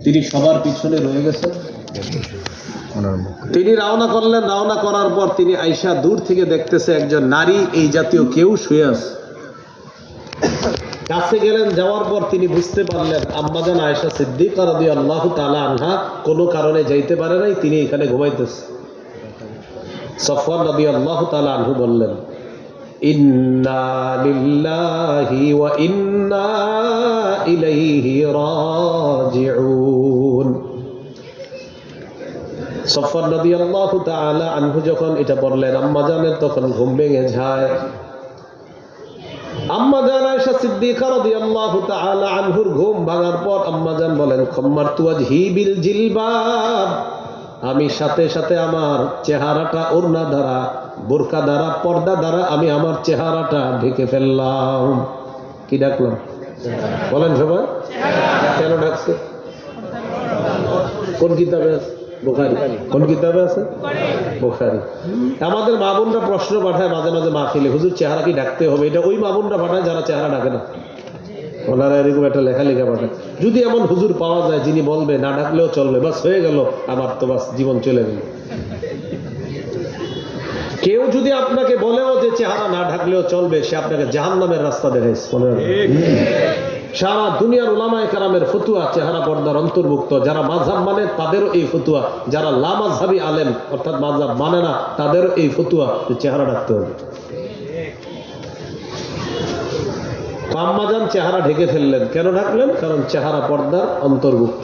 তিনি সবার পিছনে রয়ে গেছেন। তিনি রওনা করলেন। রওনা করার পর তিনি আয়েশা দূর থেকে দেখতেছে একজন নারী এই জাতীয় কেউ শুয়ে আছে। কাছে গেলেন, যাওয়ার পর তিনি বুঝতে পারলেন আম্মাজান আয়েশা সিদ্দিকা রাদিয়াল্লাহু তাআলা আনহা কোনো কারণে যাইতে পারে নাই, তিনি এখানে ঘুমাইতেছে। সফওয়ান রাদিয়াল্লাহু তাআলা আনহু বললেন, ইন্না লিল্লাহি ওয়া ইন্না ইলাইহি রাজিউন। সফওয়ান রাদিয়াল্লাহু তাআলা আনহু যখন এটা বললেন, আম্মাজানের তখন ঘুম ভেঙে যায়। আম্মাজান আয়েশা সিদ্দিকা রাদিয়াল্লাহু তাআলা আনহুর ঘুম ভাঙার পর আম্মাজান বলেন, খাম্মারতু ওয়াজহি বিল জিলবাব, আমি সাথে সাথে আমার চেহারাটা ওড়না দ্বারা, বোরকা দ্বারা, পর্দা দ্বারা আমি আমার চেহারাটা ঢেকে ফেললাম। কি ডাকলাম বলেন সবাই? কেন ডাকছে? কোন কিতাবে আছে? বুখারী। কোন কিতাবে আছে? বুখারী। আমাদের মা বোনরা প্রশ্ন পাঠায় মাঝে মাঝে মাহফিলে, হুজুর চেহারা কি ডাকতে হবে? এটা ওই মা বোনরা পাঠায় যারা চেহারা ডাকে না। ওনারা এরকম একটা লেখা পাঠায়। যদি এমন হুজুর পাওয়া যায় যিনি বলবে না ডাকলেও চলবে, বাস হয়ে গেল, আমার তো বাস জীবন চলে গেল। কেউ যদি আপনাকে বলেও যে চেহারা না ঢাকলেও চলবে, সে আপনাকে জাহান্নামের রাস্তা দেখাইছে। সারা দুনিয়ার উলামায়ে কেরামের ফতুয়া চেহারা পর্দার অন্তর্ভুক্ত। যারা মাযহাব মানে তাদেরও এই ফতুয়া, যারা লা মাযহাবী আলেম অর্থাৎ মাযহাব মানে না তাদেরও এই ফতুয়া যে চেহারা ঢাকতে হবে। আম্মাজান চেহারা ঢেকে ফেললেন। কেন ঢাকলেন? কারণ চেহারা পর্দার অন্তর্ভুক্ত।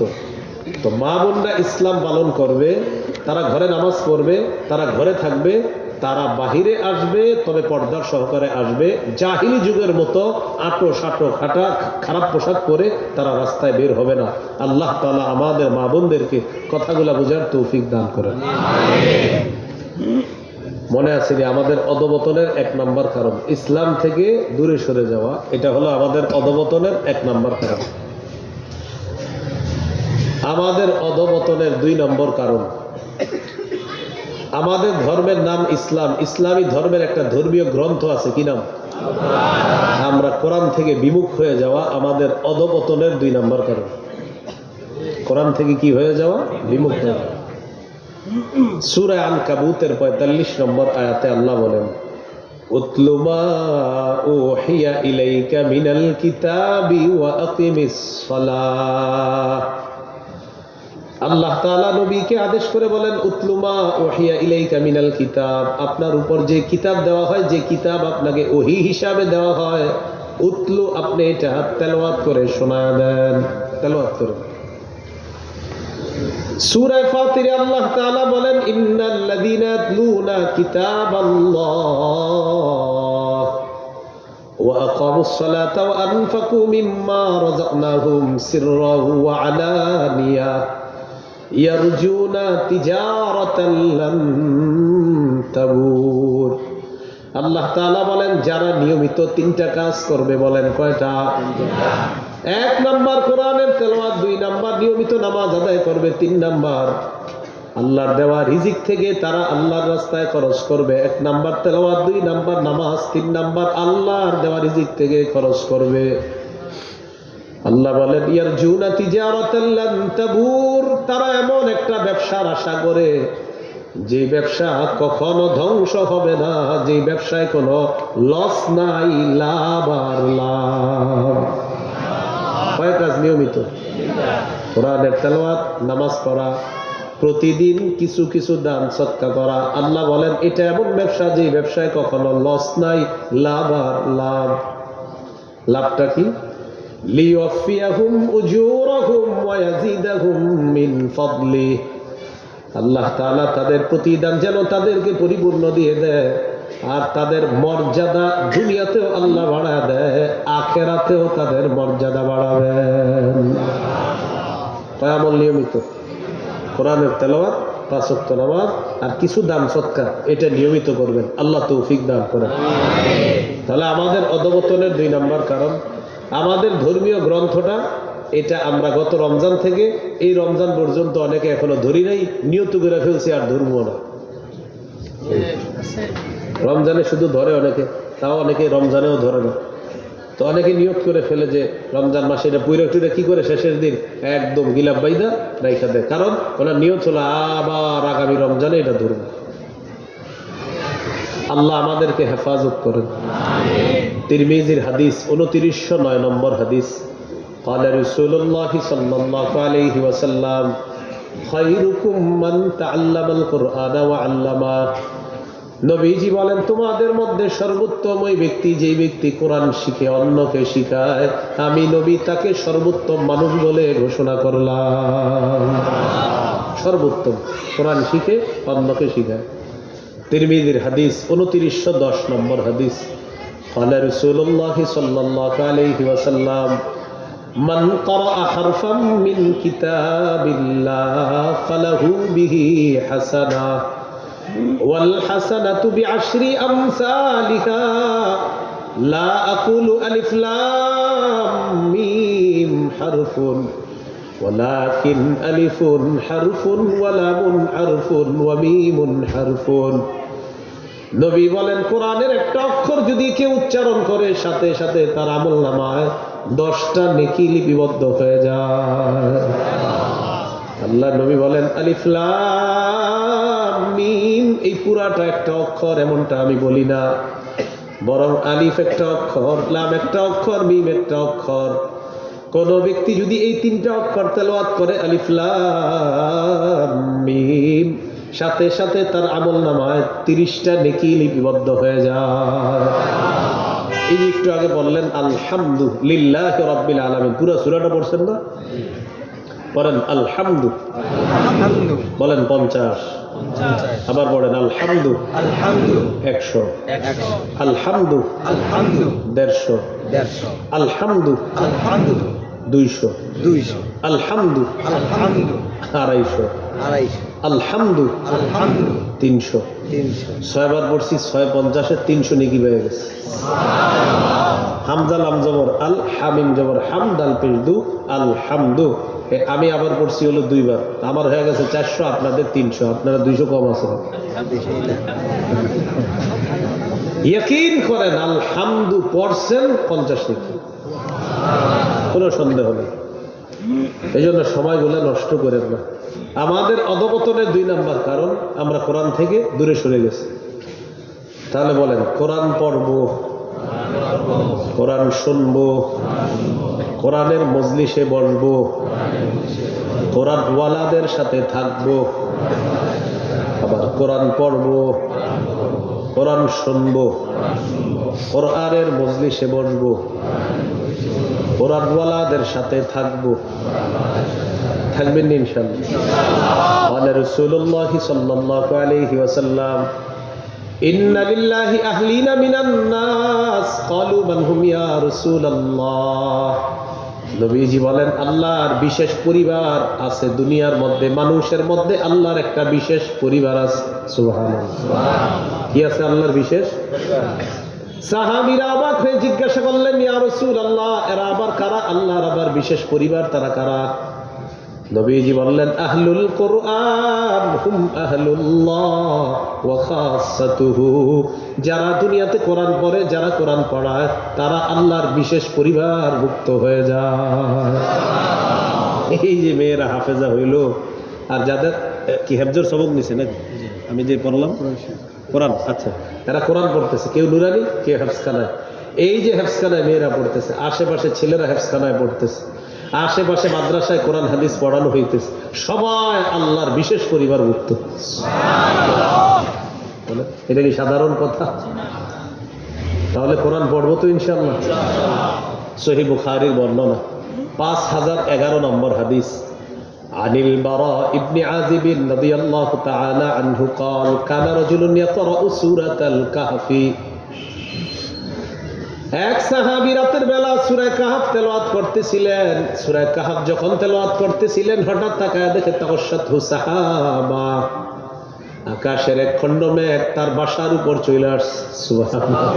তো মা বোনরা ইসলাম পালন করবে, তারা ঘরে নামাজ পড়বে, তারা ঘরে থাকবে, তারা বাহিরে আসবে তবে পর্দার সহকারে আসবে। জাহিলি যুগের মতো আটো সাটো খাটা খারাপ পোশাক পরে তারা রাস্তায় বের হবে না। আল্লাহ তাআলা আমাদের মা বোনদেরকে কথাগুলা বোঝার তৌফিক দান করেন। মনে আছে যে আমাদের অধঃপতনের 1 নম্বর কারণ ইসলাম থেকে দূরে সরে যাওয়া। এটা হলো আমাদের অধঃপতনের 1 নম্বর কারণ। আমাদের অধঃপতনের 2 নম্বর কারণ, আমাদের ধর্মের নাম ইসলাম, ইসলামী ধর্মের একটা ধর্মীয় গ্রন্থ আছে, কি নাম? আমরা কোরআন থেকে বিমুখ হয়ে যাওয়া আমাদের অধঃপতনের 2 নম্বর কারণ। কোরআন থেকে কি হয়ে যাওয়া? বিমুখ হয়ে যাওয়া। সূরা আনকাবুতের 45 নম্বর আয়াতে আল্লাহ বলেন, উতলু মা উহিয়া ইলাইকা মিনাল কিতাবি ওয়া আকিমিস সালাহ। আল্লাহ তাআলা নবীকে আদেশ করে বলেন, উতলু মা উহিয়া ইলাইকা মিনাল কিতাব, আপনার উপর যে কিতাব দেওয়া হয়, যে কিতাব আপনাকে ওহী হিসাবে দেওয়া হয়, উতলু, আপনি এটা তেলাওয়াত করে শোনায় দেন। তেলাওয়াত করেন। সূরা ফাতিরে আল্লাহ তাআলা বলেন, ইন্নাল্লাযীনা ইয়াতলুনা কিতাবাল্লাহ ওয়া আকামুস সালাতা ওয়া আনফাকু মিম্মা রাযাকনাহুম সিররান ওয়া আলানিয়া ইয়ারজুনা তিজারাতান লান তাবুর। আল্লাহ তাআলা বলেন, যারা নিয়মিত 3টা কাজ করবে। বলেন কয়টা? 1 নাম্বার কোরআনের তেলাওয়াত, 2 নাম্বার নিয়মিত নামাজ আদায় করবে, 3 নাম্বার আল্লাহর দেওয়া রিজিক থেকে তারা আল্লাহর রাস্তায় খরচ করবে। 1 নাম্বার তেলাওয়াত, 2 নাম্বার নামাজ, 3 নাম্বার আল্লাহর দেওয়া রিজিক থেকে খরচ করবে। আল্লাহ বলেন, ইয়ারজুনা তিজারাতান লান তাবুর, তারা এমন একটা ব্যবসার আশা করে যে ব্যবসা কখনো ধ্বংস হবে না, যে ব্যবসায় কোনো লস নাই, লাভ আর লাভ। কয় কাজ নিয়মিত? কোরআনের তেলাওয়াত, নামাজ পড়া, প্রতিদিন কিছু কিছু দান সদকা করা। আল্লাহ বলেন, এটা এমন ব্যবসা যে ব্যবসায় কখনো লস নাই, লাভ আর লাভ। লাভটা কি? লিওয়াফিয়াহুম উজুরাহুম ওয়া ইয়াজিদাহুম মিন ফাদলি, আল্লাহ তাআলা তাদের প্রতিদান যেন তাদেরকে পরিপূর্ণ দিয়ে দেয়, আর তাদের মর্যাদা দুনিয়াতেও আল্লাহ বাড়ায় দেয়, আখিরাতেও তাদের মর্যাদা বাড়াবেন। আমল নিয়মিত, কোরআনের তেলাওয়াত, 5 ওয়াক্ত নামাজ আর কিছু দান সদকা, এটা নিয়মিত করবেন। আল্লাহ তৌফিক দান করেন। তাহলে আমাদের অধঃপতনের 2 নম্বর কারণ আমাদের ধর্মীয় গ্রন্থটা, এটা আমরা গত রমজান থেকে এই রমজান পর্যন্ত অনেকে এখনো ধরি নাই, নিয়ত করে ফেলছি আর ধরবো না। রমজানে শুধু ধরে অনেকে, তাও অনেকে রমজানেও ধরে না। তো অনেকে নিয়ত করে ফেলে যে রমজান মাসে এটা পুইরা টুইরা কি করে শেষের দিন একদম গিলাপ বাইদা রাইখা দেয়, কারণ ওনার নিয়ত হলো আবার আগামী রমজানে এটা ধরবে। আল্লাহ আমাদেরকে হেফাজত করেন। তিরমিজির হাদিস 2909 নম্বর হাদিস, قال رسول الله صلى الله عليه وسلم خيركم من تعلم القرآن وعلمه। নবীজি বলেন, তোমাদের মধ্যে সর্বোত্তম ওই ব্যক্তি যেই ব্যক্তি কোরআন শিখে অন্যকে শিখায়, আমি নবী তাকে সর্বোত্তম মানুষ বলে ঘোষণা করলাম। সর্বোত্তম, কোরআন শিখে অন্যকে শিখায়। তিরমিজির হাদিস 2910 নম্বর হাদিস, قال رسول الله صلى الله عليه وسلم من قرأ حرفا من كتاب الله فله به حسنة والحسنة بعشر أمثالها لا أقول ألف لام ميم حرف ولكن ألف حرف ولام حرف وميم حرف। নবী বলেন, কোরআনের একটা অক্ষর যদি কেউ উচ্চারণ করে সাথে সাথে তার আমলনামায় 10টা নেকি লিপিবদ্ধ হয়ে যায়। আল্লাহ নবী বলেন, আলিফ লাম মিম এই পুরাটা একটা অক্ষর এমনটা আমি বলি না, বরং আলিফ একটা অক্ষর, লাম একটা অক্ষর, মিম একটা অক্ষর। কোন ব্যক্তি যদি এই 3টা অক্ষর তেলাওয়াত করে, আলিফ লাম মিম, সাথে সাথে তার আমলনামায় 30টা নেকি লিপিবদ্ধ হয়ে যায়। এই একটু আগে বললেন আলহামদুলিল্লাহি রাব্বিল আলামিন, পুরো সূরাটা পড়ছেন না? পড়েন আলহামদু, বলেন 50, আবার পড়েন আলহামদু 100, আলহামদু 150, আলহামদু 200, আলহামদু 250, আলহামদু 300। 6 বার পড়ছি, 650 300 নেকি পেয়ে গেছে। হামজা লাম জবর আল, হামিম জবর হাম, দাল পেশ দু, আলহামদু। আমি আবার পড়ছি হলো 2 বার, আমার হয়ে গেছে 400, আপনাদের 300, আপনারা 200 কম আছে। ইয়াকিন করেন আলহামদু পড়ছেন 50 নেকি, কোনো সন্দেহ নেই। এই জন্য সময়গুলো নষ্ট করেন না। আমাদের অধপতনের 2 নাম্বার কারণ, আমরা কোরআন থেকে দূরে সরে গেছি। তাহলে বলেন, কোরআন পড়বো, কোরআন শুনবো, কোরআনের মজলিসে বসবো, কোরআন ওয়ালাদের সাথে থাকবো, আবার কোরআন পড়বো, কোরআন শুনবো, কোরআনের মজলিসে বসবো, কোরআন ওয়ালাদের সাথে থাকবো। থাকবেন ইনশাআল্লাহ। قال رسول الله صلى الله عليه وسلم إن لله أهلين من الناس قالوا من هم يا رسول الله। নবীজি বলেন, আল্লাহর বিশেষ পরিবার আছে দুনিয়ার মধ্যে, মানুষের মধ্যে আল্লাহর একটা বিশেষ পরিবার আছে। সুবহানাল্লাহ। কি আছে আল্লাহর বিশেষ? সাহাবীরা অবাক হয়ে জিজ্ঞাসা করলেন, ইয়া রাসূলুল্লাহ, এরা আবার কারা? আল্লাহর আবার বিশেষ পরিবার তারা কারা? নবীজি বললেন, আহলুল কোরআন হুম আহলুল্লাহ ওয়া খাসাতুহু। যারা দুনিয়াতে কোরআন পড়ে, যারা কোরআন পড়ায়, তারা আল্লাহর বিশেষ পরিবার ভুক্ত হয়ে যায়। এই যে মেয়েরা হাফেজা হইল, আর যাদের কি হেফজর সবক নিছে নাকি, আমি যে পড়লাম কোরআন, আচ্ছা, এরা কোরআন পড়তেছে, কেউ নুরানি, কেউ হেফজখানায়। এই যে হেফজখানায় মেয়েরা পড়তেছে, আশেপাশে ছেলেরা হেফজখানায় পড়তেছে, আশেপাশে মাদ্রাসায় কোরআন হাদিস পড়ানো হইতেছে, সবাই আল্লাহর বিশেষ পরিবার ভুক্ত। এটা কি সাধারণ কথা? তাহলে কোরআন পড়বো তো ইনশাআল্লাহ। সহিহ বুখারীর বর্ণনা 5011 নম্বর হাদিস, আনিল বারা ইবনে আযিব রাদিয়াল্লাহু তাআলা আনহু قال كان رجل يقرأ سورة الكهف। এক সাহাবী রাতের বেলা সূরা কাহফ তেলাওয়াত করতেছিলেন। সূরা কাহফ যখন তেলাওয়াত করতেছিলেন, হঠাৎ তাকায় দেখে তাওয়াশাতহু সাহাবা, আকাশের এক খণ্ড মেঘ তার বাসার উপর চলে আসছে। সুবহানাল্লাহ।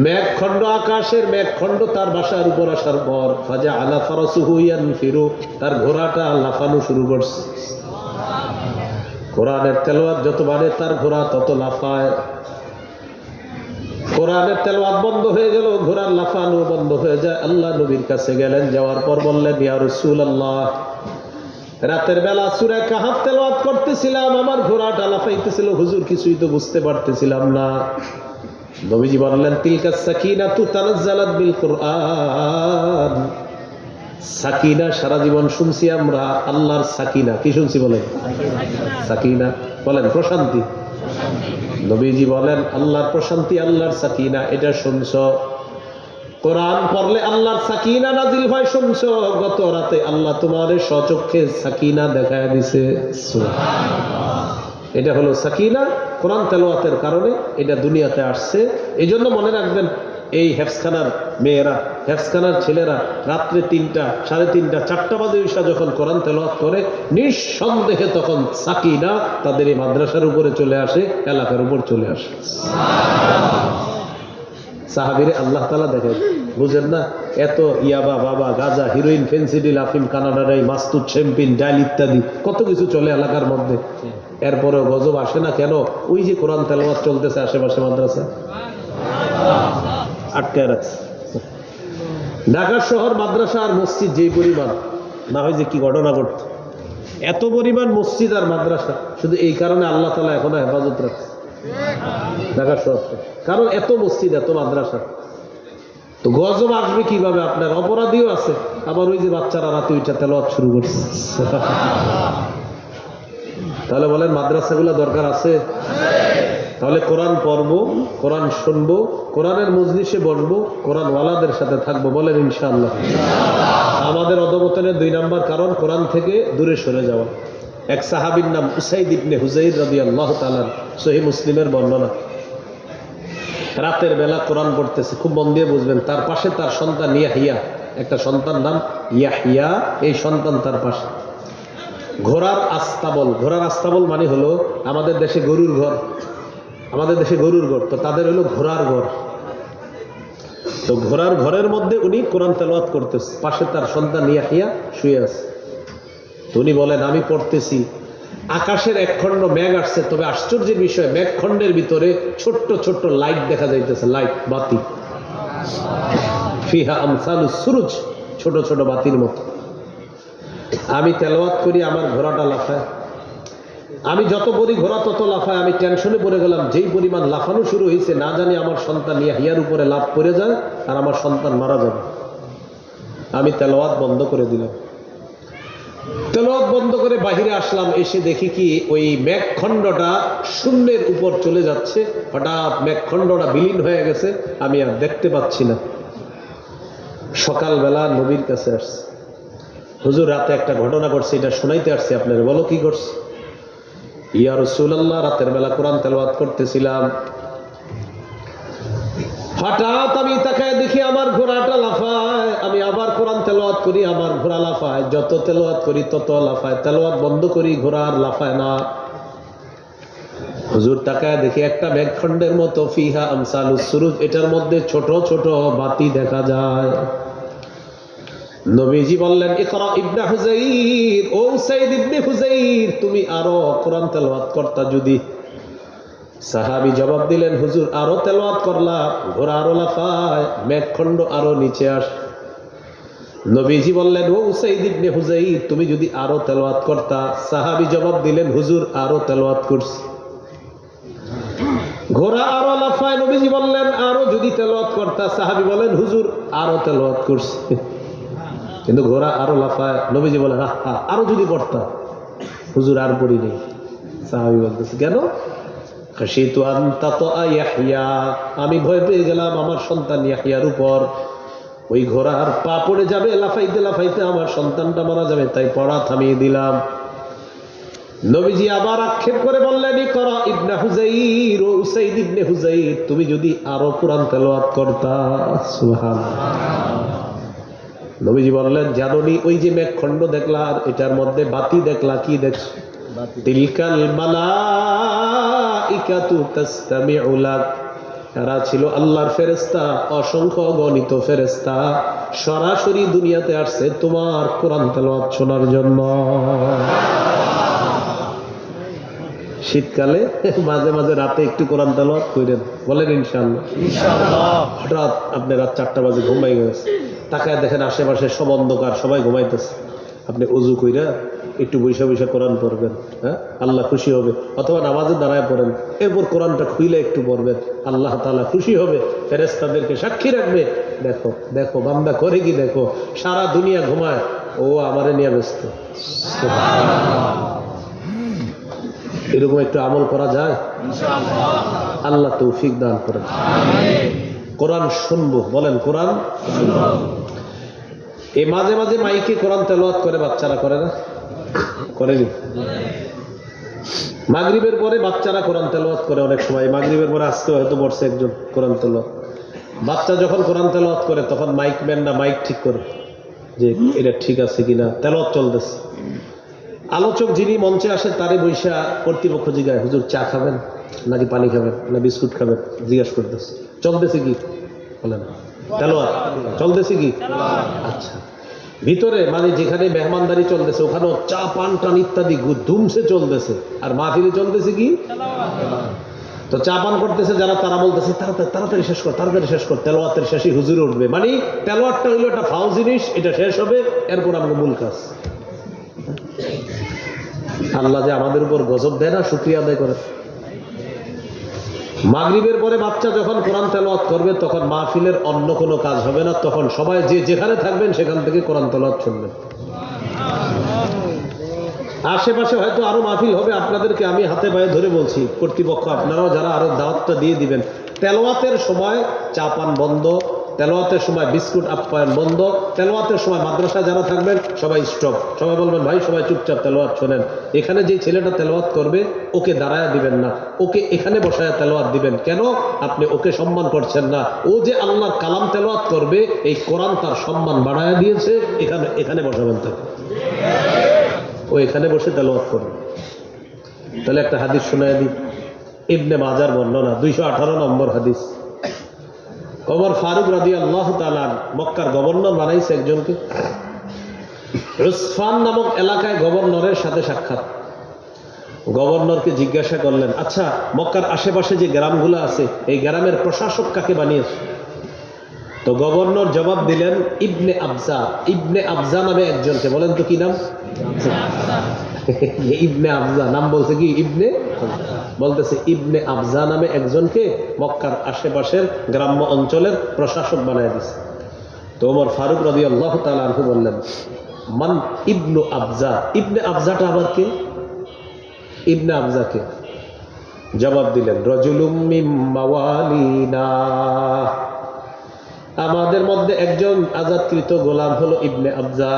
মেঘখণ্ড, আকাশের মেঘখণ্ড তার বাসার উপর আসার পর ফাজাআলা ফারাসুহু ইয়ানফিরু, তার ঘোড়াটা লাফানো শুরু করছে। কোরআনের তেলাওয়াত যত বাড়ে তার ঘোড়া তত লাফায়। কোরআনের তেলাওয়াত বন্ধ হয়ে গেল, ঘোড়ার লাফানো বন্ধ হয়ে যায়। আল্লাহ নবীর কাছে গেলেন, যাওয়ার পর বললেন, ইয়া রাসূলুল্লাহ, রাতের বেলা সূরা কাহফ তেলাওয়াত করতেছিলাম, আমার ঘোড়াটা লাফাইতেছিল হুজুর, কিছুই তো বুঝতে পারতেছিলাম না। নবীজি বললেন, তিলকা সাকিনাতু তানাজ্জালাত বিল কুরআন। সাকিনা সারা জীবন শুনছি আমরা, আল্লাহর সাকিনা কি শুনছি বলেন? সাকিনা বলেন প্রশান্তি। নবীজি বলেন আল্লাহর প্রশান্তি, আল্লাহর সাকিনা, এটা শুনছো। কোরআন পড়লে আল্লাহর সাকিনা নাজিল হয় শুনছো। গত রাতে আল্লাহ তোমাদের স্বচক্ষে সাকিনা দেখায় দিছে। এটা হলো সাকিনা, কোরআন তেলাওয়াতের কারণে এটা দুনিয়াতে আসছে। এই জন্য মনে রাখবেন, এই হেফসখানার মেয়েরা, হেফসখানার ছেলেরা রাত্রে 3টা, 3:30, 4টা বাজে ঈশা যখন কোরআন তেলাওয়াত করে, নিঃসন্দেহে তখন সাকিনা তাদের এই মাদ্রাসার উপরে চলে আসে, এলাকার উপর চলে আসে। সাহাবীরে আল্লাহ তাআলা দেখেন, বুঝেন না? এত ইয়াবা, বাবা, গাঁজা, হিরোইন, ফেন্সিডিল, আফিম, কানাডার মাস্তুদ, শ্যাম্পিন, ডাইল ইত্যাদি কত কিছু চলে এলাকার মধ্যে। এরপরেও গজব আসে না কেন? ওই যে কোরআন তেলাওয়াত চলতেছে আশেপাশে মাদ্রাসা, আটকায় রাখছে। ঢাকা শহর মাদ্রাসা আর মসজিদ যেই পরিমাণ, না হয় যে কি ঘটনা ঘটত। এত পরিমাণ মসজিদ আর মাদ্রাসা, শুধু এই কারণে আল্লাহ তাআলা এখনো হেফাজত রাখছে ঢাকা শহরটা, কারণ এত মসজিদ, এত মাদ্রাসা। তো গজব আসবে কিভাবে? আপনার অপরাধীও আছে, আবার ওই যে বাচ্চারা রাতে ওইটা তেলাওয়াত শুরু করছে। তাহলে বলেন মাদ্রাসাগুলো দরকার আছে? তাহলে কোরআন পড়বো, কোরআন শুনবো, কোরআনের মজলিসে বসবো, কোরআন ওয়ালাদের সাথে থাকবো, বলেন ইনশাআল্লাহ। আমাদের অধঃপতনের 2 নাম্বার কারণ কোরআন থেকে দূরে সরে যাওয়া। এক সাহাবীর নাম উসাইদ ইবনে হুযাইর রাদিয়াল্লাহু তাআলা, সহিহ মুসলিমের বর্ণনা। রাতের বেলা কোরআন পড়তেছে, খুব মন দিয়ে বুঝবেন। তার পাশে তার সন্তান ইয়াহিয়া, একটা সন্তান নাম ইয়াহিয়া, এই সন্তান তার পাশে। ঘোড়ার আস্তাবল, ঘোড়ার আস্তাবল মানে হলো আমাদের দেশে গরুর ঘর, আমাদের দেশে গরুর ঘর, তো তাদের হলো ঘোড়ার ঘর। তো ঘোড়ার ঘরের মধ্যে উনি কোরআন তেলাওয়াত করতেছে, পাশে তার সন্তান ইয়াহিয়া শুয়ে আছে। তো উনি বলেন, আমি পড়তেছি, আকাশের একখণ্ড মেঘ আসছে, তবে আশ্চর্যের বিষয় মেঘখণ্ডের ভিতরে ছোট্ট ছোট্ট লাইট দেখা যাইতেছে, লাইট, বাতি। ফিহা আমসালুস সুরুজ, ছোট ছোট বাতির মতো। আমি তেলাওয়াত করি, আমার ঘোড়াটা লাফায়। আমি যত বলি ঘোড়া তত লাফায়। আমি টেনশনে পড়ে গেলাম, যেই পরিমাণ লাফানো শুরু হয়েছে, না জানি আমার সন্তান ইয়াহিয়ার উপরে লাফ পড়ে যায় আর আমার সন্তান মারা যাবে। আমি তেলাওয়াত বন্ধ করে দিলাম। তেলাওয়াত বন্ধ করে বাহিরে আসলাম, এসে দেখি কি ওই মেঘখণ্ডটা শূন্যের উপর চলে যাচ্ছে। হঠাৎ মেঘখণ্ডটা বিলীন হয়ে গেছে, আমি আর দেখতে পাচ্ছি না। সকালবেলা নবীর কাছে আসছে, হুজুর রাতে একটা ঘটনা ঘটছে, এটা শোনাইতে আসছি আপনার, বলো কি করছে? ইয়া রাসূলুল্লাহ, রাতের বেলা কোরআন তেলাওয়াত করতেছিলাম, হঠাৎ আমি তাকায় দেখি আমার ঘোড়াটা লাফায়। আমি আবার কোরআন তেলাওয়াত করি, আমার ঘোড়া লাফায়। যত তেলাওয়াত করি তত লাফায়। তেলাওয়াত বন্ধ করি, ঘোড়া আর লাফায় না। হুজুর তাকায় দেখি একটা মেঘখণ্ডের মতো, ফিহা আমসালুস সুরুজ, এটার মধ্যে ছোট ছোট বাতি দেখা যায়। নবীজি বললেন, ইকরা ইবনে হুযাইর, ও উসাইদ ইবনে হুযাইর, তুমি আরো কোরআন তেলাওয়াত করতা যদি। সাহাবী জবাব দিলেন, হুজুর আরো তেলাওয়াত করলাম, ঘোড়া আরো লাফায়, মেঘখণ্ড আরো নিচে আস। নবীজি বললেন, ও উসাইদ ইবনে হুযাইর, তুমি যদি আরো তেলাওয়াত করতা। সাহাবী জবাব দিলেন, হুজুর আরো তেলাওয়াত করছি। ঘোড়া আরো লাফায়, নবীজি বললেন আরো যদি তেলাওয়াত করতা। সাহাবী বলেন, হুজুর আরো তেলাওয়াত করছি। কিন্তু ঘোড়া আরো লাফায়, নবীজি বলেন, আরো যদি পড়তা। হুজুর আর পড়ি নেই। সাহাবী বলতেছে, কেন? খাশিতু আন তাতা ইয়াহইয়া, আমি ভয় পেয়ে গেলাম আমার সন্তান ইয়াহইয়ার উপর, ওই ঘোড়ার পা পড়ে যাবে, লাফাইতে লাফাইতে আমার সন্তানটা মারা যাবে, তাই পড়া থামিয়ে দিলাম। নবীজি আবার আক্ষেপ করে বললেন, ইকরা ইবনে হুযাইর, ও উসাইদ ইবনে হুযাইর, তুমি যদি আরো কোরআন তেলাওয়াত করতা। সুবহানাল্লাহ। নবীজি বললেন, জানোনি ওই যে মেঘখণ্ড দেখলা আর এটার মধ্যে বাতি দেখলা, কি দেখছো? তিলকাল মালাইকাতু তাসতামিউ লাক, এরা ছিল আল্লাহর ফেরেশতা, অসংখ্য গণিত ফেরেশতা, সরাসরি দুনিয়াতে আসছে তোমার কোরআন তেলাওয়াত শোনার জন্য। শীতকালে মাঝে মাঝে রাতে একটু কোরআন তেলাওয়াত করেন, বলেন ইনশাআল্লাহ। হঠাৎ আপনি রাত 4টা বাজে ঘুমাই গেছে, তাকায় দেখেন আশেপাশে সব অন্ধকার, সবাই ঘুমাইতেছে, আপনি উজু কইরা একটু বৈশা বৈশা কোরআন পড়বেন, হ্যাঁ, আল্লাহ খুশি হবে। অথবা নামাজে দাঁড়ায় পড়েন, এরপর কোরআনটা খুইলে একটু পড়বেন, আল্লাহ তাআলা খুশি হবে, ফেরেশতাদেরকে সাক্ষী রাখবে, দেখো দেখো বান্দা করে কি, দেখো সারা দুনিয়া ঘুমায়, ও আমারে নিয়ে ব্যস্ত। এরকম একটু আমল করা যায়, আল্লাহ তৌফিক দান করেন। কোরআন শুনবো, বলেন কোরআন শুনবো। এই মাঝে মাঝে মাইকে কোরআন তেলাওয়াত করে বাচ্চারা, করে না? করেনি? মাগরিবের পরে বাচ্চারা কোরআন তেলাওয়াত করে অনেক সময়, মাগরিবের পরে আজকে হয়তো বসছে একজন কোরআন তেলাওয়াত। বাচ্চা যখন কোরআন তেলাওয়াত করে তখন মাইক ম্যান না মাইক ঠিক করে যে এটা ঠিক আছে কিনা, তেলাওয়াত চলতেছে। আলোচক যিনি মঞ্চে আসে তারে বৈশা কর্তৃপক্ষ জিজ্ঞাসা, হুজুর চা খাবেন নাকি পানি খাবেন না বিস্কুট খাবেন, জিজ্ঞাসা করতেছে চলতেছে কি, বলেন তেলাওয়াত চলতেছে কি? আচ্ছা, ভিতরে মানে যেখানে মেহমানদারি চলতেছে ওখানেও চা পান টান ইত্যাদি ধুমসে চলতেছে, আর মাহফিলে চলতেছে কি? তো চা পান করতেছে যারা, তারা বলতেছে তাড়াতাড়ি শেষ কর, তাড়াতাড়ি শেষ কর, তেলাওয়াতের শেষে হুজুর উঠবে। মানে তেলাওয়াতটা হইলো একটা ফাও জিনিস, এটা শেষ হবে, এরপর আমরা মূল কাজ। আল্লাহ যে আমাদের উপর গজব দেয় না, শুকরিয়া আদায় করে। মাগরিবের পরে বাচ্চা যখন কোরআন তেলাওয়াত করবে তখন মাহফিলের অন্য কোনো কাজ হবে না, তখন সবাই যে যেখানে থাকবেন সেখান থেকে কোরআন তেলাওয়াত শুনবেন। আশেপাশে হয়তো আরো মাহফিল হবে, আপনাদেরকে আমি হাতে পায়ে ধরে বলছি, কর্তৃপক্ষ আপনারাও যারা আরো দাওয়াতটা দিয়ে দিবেন। তেলাওয়াতের সময় চা পান বন্ধ, তেলাওয়াতের সময় বিস্কুট আপ্যায়ন বন্ধ, তেলাওয়াতের সময় মাদ্রাসায় যারা থাকবেন সবাই স্টপ, সবাই বলবেন ভাই সবাই চুপচাপ তেলাওয়াত শোনেন। এখানে যে ছেলেটা তেলাওয়াত করবে ওকে দাঁড়ায়া দিবেন না, ওকে এখানে বসায়া তেলাওয়াত দিবেন। কেন? আপনি ওকে সম্মান করছেন না, ও যে আল্লাহর কালাম তেলাওয়াত করবে, এই কোরআন তার সম্মান বাড়ায়া দিয়েছে, এখানে এখানে বসাবেন তাকে, ও এখানে বসে তেলাওয়াত করবে। তাহলে একটা হাদিস শোনায় দিই, ইবনে মাজার বর্ণনা 218 নম্বর হাদিস। ওমর ফারুক রাদিয়াল্লাহু তাআলা মক্কার গভর্নর বানাইছে একজনকে। উসফান নামক এলাকায় গভর্নরের সাথে সাক্ষাৎ। গভর্নরকে জিজ্ঞাসা করলেন, আচ্ছা মক্কার আশেপাশে যে গ্রামগুলো আছে এই গ্রামের প্রশাসক কাকে বানিয়েছে? তো গভর্নর জবাব দিলেন, ইবনে আবজা। ইবনে আবজা নামে একজনকে। বলেন তো কি নাম? ইবনে আবজা নাম বলছে কি? ইবনে বলতেছে ইবনে আবজা নামে একজনকে মক্কার আশেপাশের গ্রাম্য অঞ্চলের প্রশাসক বানায় দিছে। তো ওমর ফারুক রাদিয়াল্লাহু তাআলা আনহু বললেন, মান ইবনু আবজা? ইবনে আবজাটা আবার কে? ইবনে আবজা কে? জবাব দিলেন, রাজুলুম মিন মাওয়ালিনা, আমাদের মধ্যে একজন আজাদকৃত গোলাম হলো ইবনে আবজা।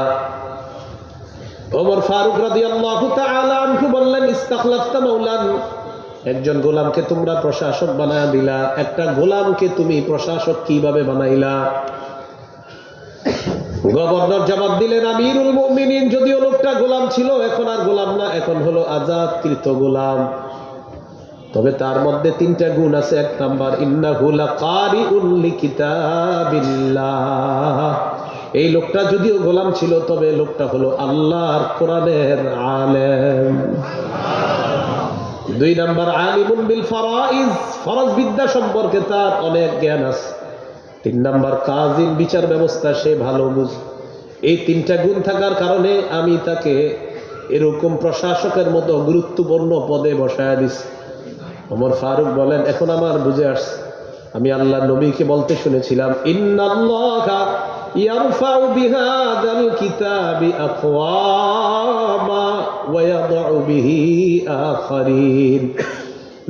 ওমর ফারুক রাদিয়াল্লাহু তাআলা আনহু বললেন, ইস্তাখলাফতা মাওলান, একজন গোলামকে তোমরা প্রশাসক বানায়া দিলা, একটা গোলামকে তুমি প্রশাসক কিভাবে বানাইলা? গভর্নর জবাব দিলেন, আমিরুল মুমিনিন, যদিও লোকটা গোলাম ছিল এখন আর গোলাম না, এখন হলো আজাদকৃত গোলাম, তবে তার মধ্যে 3টা গুণ আছে। 1 নাম্বার, ইন্নাহু লাকারিউন লিকিতাবিল্লাহ, এই লোকটা যদিও গোলাম ছিল তবে লোকটা হলো আল্লাহর কোরআনের আলেম। 2 নাম্বার, আলিমুন বিল ফারাইজ, ফরজ বিদ্যা সম্পর্কে তার অনেক জ্ঞান আছে। 3 নাম্বার, কাজিন, বিচার ব্যবস্থা সে ভালো বুঝে। এই 3টা গুণ থাকার কারণে আমি তাকে এরকম প্রশাসকের মতো গুরুত্বপূর্ণ পদে বসায় দিছি। ওমর ফারুক বলেন, এখন আমার বুঝে আসছে, আমি আল্লাহ নবীকে বলতে শুনেছিলাম, ইন্নাল্লাহা ইয়ারফাউ বিহাদাল কিতাবি আকওয়ামা ওয়া ইয়াদউ বিহি আখারিন।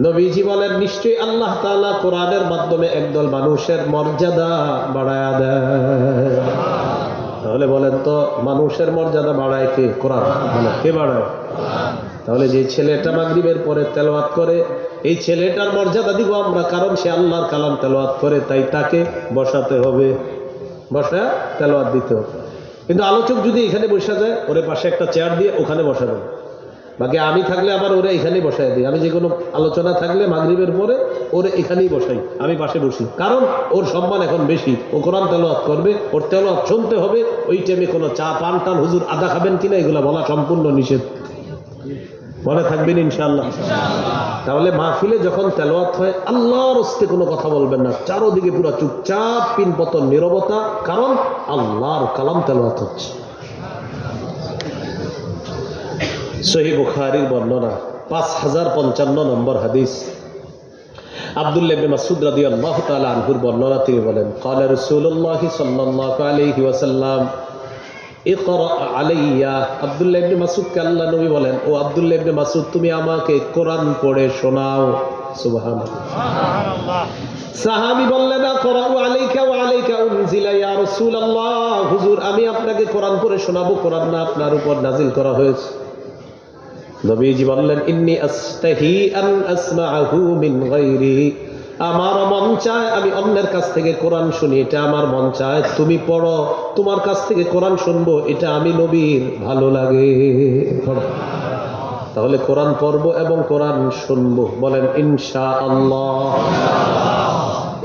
নবীজি বলেন, নিশ্চয়ই আল্লাহ তাআলা কোরআনের মাধ্যমে একদল মানুষের মর্যাদা বাড়ায়া দেয়। তাহলে বলেন তো, মানুষের মর্যাদা বাড়ায় কে? কোরআন। মানে কে বাড়ায়? তাহলে যে ছেলেটা মাগরিবের পরে তেলাওয়াত করে, এই ছেলেটার মর্যাদা দিব আমরা, কারণ সে আল্লাহর কালাম তেলাওয়াত করে, তাই তাকে বসাতে হবে, বসা তেলাওয়াত দিতে হবে। কিন্তু আলোচক যদি এখানে বসা যায়, ওরে পাশে একটা চেয়ার দিয়ে ওখানে বসাবেন, বাকি আমি থাকলে আবার ওরে এখানেই বসাই দিই। আমি যে কোনো আলোচনা থাকলে মাগরিবের পরে ওরে এখানেই বসাই, আমি পাশে বসি, কারণ ওর সম্মান এখন বেশি, ও কোরআন তেলাওয়াত করবে, ওর তেলাওয়াত শুনতে হবে। ওই টাইমে কোনো চা পান টান হুজুর আদা খাবেন কিনা এগুলো বলা সম্পূর্ণ নিষেধ। মনে থাকবেন ইনশাআল্লাহ? তাহলে মাহফিলে যখন তেলাওয়াত হয় আল্লাহর হস্তে কোনো কথা বলবেন না, চারোদিকে পুরো চুপচাপ পিনপতন নীরবতা, কারণ আল্লাহর কালাম তেলাওয়াত হচ্ছে। সহিহ বুখারীর বর্ণনা 5055 নম্বর হাদিস, আব্দুল্লাহ ইবনে মাসউদ রাদিয়াল্লাহু তাআলা আনহুর বর্ণনা, তিনি বলেন ক্বালা রাসূলুল্লাহ সাল্লাল্লাহু আলাইহি ওয়াসাল্লাম ইকরা আলাইয়া। আব্দুল্লাহ ইবনে মাসউদকে আল্লাহ নবী বলেন, ও আব্দুল্লাহ ইবনে মাসউদ তুমি আমাকে কোরআন পড়ে শোনাও। সুবহানাল্লাহ। সাহাবী বললেন, আকরাউ আলাইকা ওয়া আলাইকা উনজিলা ইয়া রাসূলুল্লাহ, হুজুর আমি আপনাকে কোরআন পড়ে শোনাবো, কোরআন না আপনার উপর নাজিল করা হয়েছে। নবীজি বললেন, ইন্নী আস্তাহি আন আসমাআহু মিন গায়রি, আমার মন চায় আমি অন্যের কাছ থেকে কোরআন শুনি, এটা আমার মন চায়। তুমি পড়ো, তোমার কাছ থেকে কোরআন শুনবো, এটা আমি নবীর ভালো লাগে। তাহলে কোরআন পড়বো এবং কোরআন শুনবো, বলেন ইনশাআল্লাহ।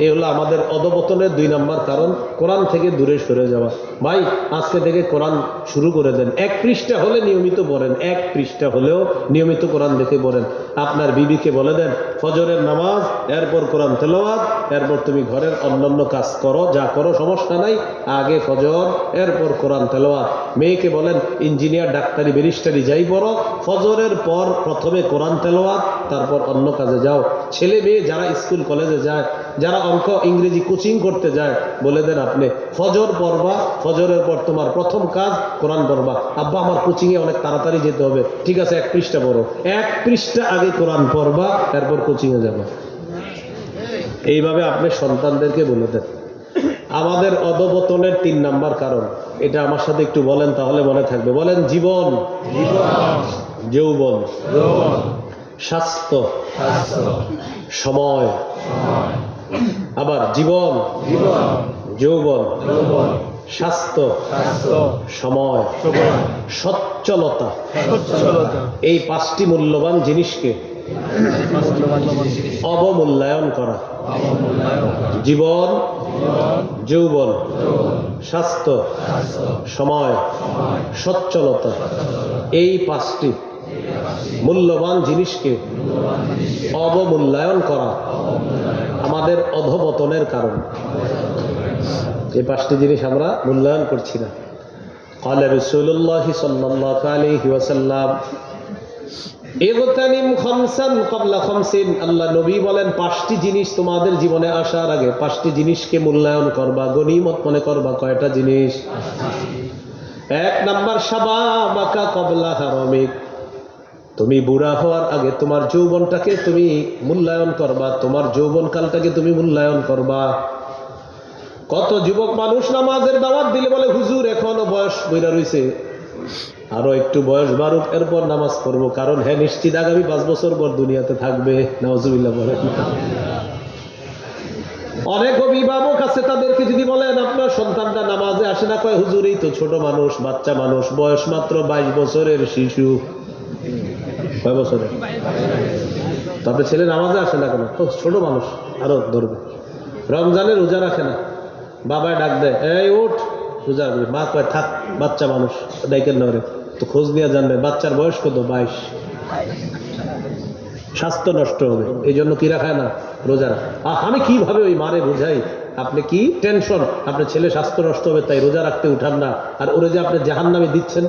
এই হলো আমাদের অধঃপতনের 2 নম্বর কারণ, কোরআন থেকে দূরে সরে যাওয়া। ভাই আজকে থেকে কোরআন শুরু করে দেন, 1 পৃষ্ঠা হলে নিয়মিত পড়েন, 1 পৃষ্ঠা হলেও নিয়মিত কোরআন দেখে পড়েন। আপনার বিবিকে বলে দেন ফজরের নামাজ, এরপর কোরআন তেলাওয়াত, এরপর তুমি ঘরের অন্যান্য কাজ করো, যা করো সমস্যা নাই, আগে ফজর এরপর কোরআন তেলাওয়াত। মেয়েকে বলেন ইঞ্জিনিয়ার ডাক্তারি ব্যারিস্টারি যাই পড়ো, ফজরের পর প্রথমে কোরআন তেলাওয়াত, তারপর অন্য কাজে যাও। ছেলে মেয়ে যারা স্কুল কলেজে যায়, যারা অঙ্ক ইংরেজি কোচিং করতে যায়, বলে দেন আপনি ফজর পড়বা, ফজরের পর তোমার প্রথম কাজ কোরআন পড়বা। আব্বা আমার কোচিংয়ে অনেক তাড়াতাড়ি যেতে হবে, ঠিক আছে 1 পৃষ্ঠা পড়ো, 1 পৃষ্ঠা আগে কোরআন পড়বা, এরপর কোচিংয়ে যাবা। এইভাবে আপনি সন্তানদেরকে বলে দেন। আমাদের অধঃপতনের 3 নম্বর কারণ, এটা আমার সাথে একটু বলেন তাহলে মনে থাকবে, বলেন জীবন, যৌবন, স্বাস্থ্য, সময়। আবার জীবন, যৌবন, স্বাস্থ্য, সময়, সচ্ছলতা, এই 5টি মূল্যবান জিনিসকে অবমূল্যায়ন করা। জীবন, যৌবন, স্বাস্থ্য, সময়, সচ্ছলতা, এই 5টি মূল্যবান জিনিসকে অবমূল্যায়ন করা আমাদের অধঃপতনের কারণ। এই 5টি জিনিস আমরা মূল্যায়ন করছি না। ক্বালা রাসূলুল্লাহ সাল্লাল্লাহু আলাইহি ওয়াসাল্লাম ইগতানিম খামসান ক্বাবলা খামসিন, আল্লাহ নবী বলেন 5টি জিনিস তোমাদের জীবনে আসার আগে 5টি জিনিসকে মূল্যায়ন করবা, গনিমত মনে করবা। কয়টা জিনিস? 1 নাম্বার শাবাবাকা ক্বাবলা হারামিক, তুমি বুড়া হওয়ার আগে তোমার যৌবনটাকে তুমি মূল্যায়ন করবা, তোমার যৌবনকালটাকে তুমি মূল্যায়ন করবা। কত যুবক মানুষ নামাজের দাওয়াত দিলে বলে হুজুর এখনো বয়স বইরা রইছে, আরো একটু বয়স বাড়ুক এরপর নামাজ পড়বো, কারণ হ্যাঁ নিশ্চিত আগামী 5 বছর পর দুনিয়াতে থাকবে। নাউজুবিল্লাহ বলেন। অনেক অভিভাবক আছে, তাদেরকে যদি বলেন আপনার সন্তানটা নামাজে আসে না, কয় হুজুর এই তো ছোট মানুষ, বাচ্চা মানুষ, বয়স মাত্র 22 বছরের শিশু। কয় বছরে? তারপরে ছেলে নামাজে আসে না কেন? ছোট মানুষ, আরো ধরবে। রমজানে রোজা রাখে না, বাবায় ডাক দেয় এই ওঠ রোজা রাখবে, মা কয় থাক বাচ্চা মানুষ, ডাইকের নরে তো খোঁজ নিয়ে জানবে বাচ্চার বয়স কত, 22। স্বাস্থ্য নষ্ট হবে, এই জন্য কি রাখায় না? রোজা রাখা। আমি কিভাবে ওই মারে বোঝাই, আপনি কি টেনশন, আপনার ছেলে স্বাস্থ্য নষ্ট হবে তাই রোজা রাখতে উঠান না, আর ওরে যে আপনি জাহান্নামে দিচ্ছেন,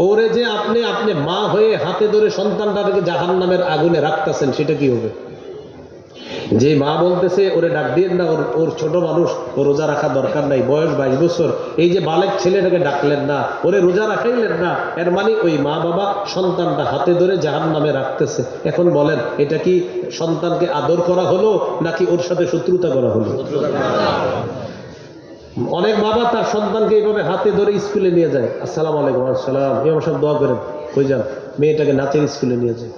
ওরে যে আপনি মা হয়ে হাতে ধরে সন্তানটাকে জাহান্নামের আগুনে রাখতেছেন, সেটা কি হবে? যে মা বলতেছে ওরে ডাক দিয়ে না, ওর ছোট মানুষ, ও রোজা রাখা দরকার নাই, বয়স 22 বছর, এই যে বালেক ছেলেটাকে ডাকলেন না, ওরে রোজা রাখাইলেন না, এর মানে ওই মা বাবা সন্তানটা হাতে ধরে জাহান্নামে রাখতেছে। এখন বলেন এটা কি সন্তানকে আদর করা হলো নাকি ওর সাথে শত্রুতা করা হলো? অনেক বাবা তার সন্তানকে এইভাবে হাতে ধরে স্কুলে নিয়ে যায়, আসসালামু আলাইকুম, আসসালাম, ইমাম সাহেব দোয়া করেন, কই যান? মেয়েটাকে নাচের স্কুলে নিয়ে যায়।